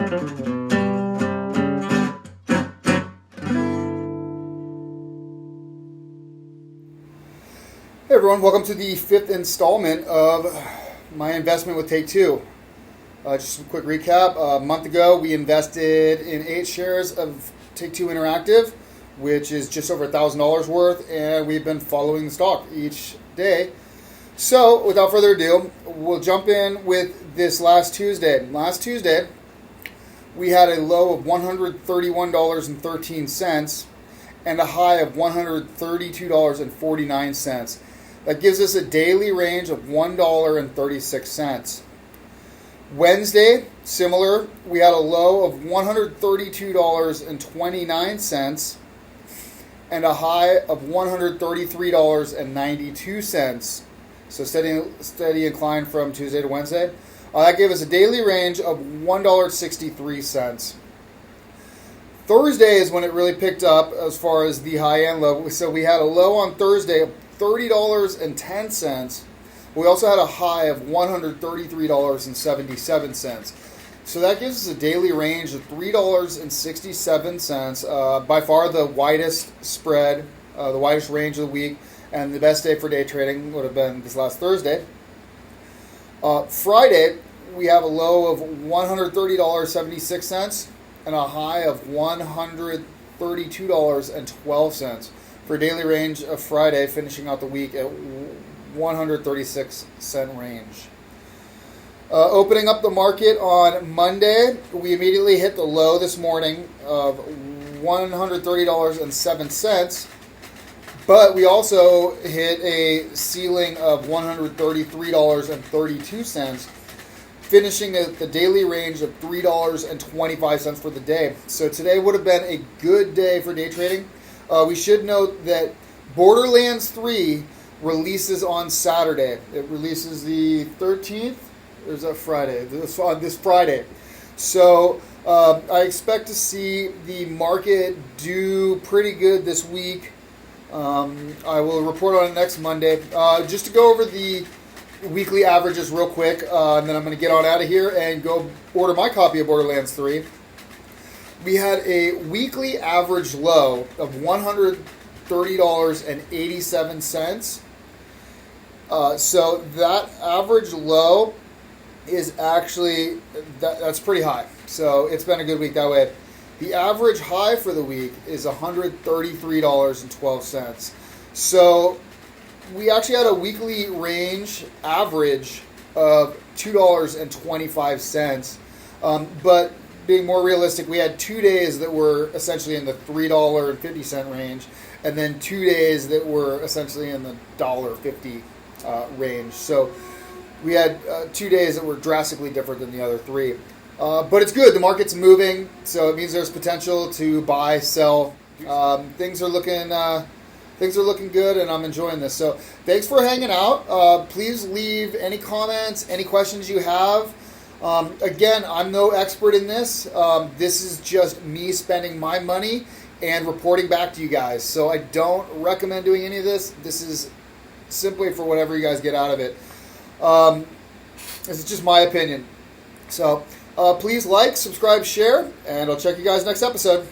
Hey everyone, welcome to the 5th installment of my investment with TTWO. Just a quick recap. A month ago, we invested in 8 shares of TTWO Interactive, which is just over $1,000 worth, and we've been following the stock each day. So, without further ado, we'll jump in with this last Tuesday. Last Tuesday, we had a low of $131.13 and a high of $132.49. That gives us a daily range of $1.36. Wednesday, similar, we had a low of $132.29 and a high of $133.92. So steady incline from Tuesday to Wednesday. That gave us a daily range of $1.63. Thursday is when it really picked up as far as the high and low. So we had a low on Thursday of $30.10. We also had a high of $133.77. So that gives us a daily range of $3.67. By far the widest spread, the widest range of the week, and the best day for day trading would have been this last Thursday. Friday, we have a low of $130.76 and a high of $132.12. For a daily range of Friday, finishing out the week at 136 cent range. Opening up the market on Monday, we immediately hit the low this morning of $130.07, but we also hit a ceiling of $133.32, finishing at the daily range of $3.25 for the day. So today would have been a good day for day trading. We should note that Borderlands 3 releases on Saturday. It releases the 13th, or is that Friday? This Friday. So I expect to see the market do pretty good this week. I will report on it next Monday. Just to go over the weekly averages real quick, and then I'm going to get on out of here and go order my copy of Borderlands 3. We had a weekly average low of $130.87. So that average low is actually, that's pretty high. So it's been a good week that way. The average high for the week is $133.12. So we actually had a weekly range average of $2.25. But being more realistic, we had 2 days that were essentially in the $3.50 range, and then 2 days that were essentially in the $1.50 range. So we had 2 days that were drastically different than the other 3. But it's good. The market's moving, so it means there's potential to buy, sell. Things are looking good, and I'm enjoying this. So thanks for hanging out. Please leave any comments, any questions you have. Again, I'm no expert in this. This is just me spending my money and reporting back to you guys. So I don't recommend doing any of this. This is simply for whatever you guys get out of it. This is just my opinion. So please like, subscribe, share, and I'll check you guys next episode.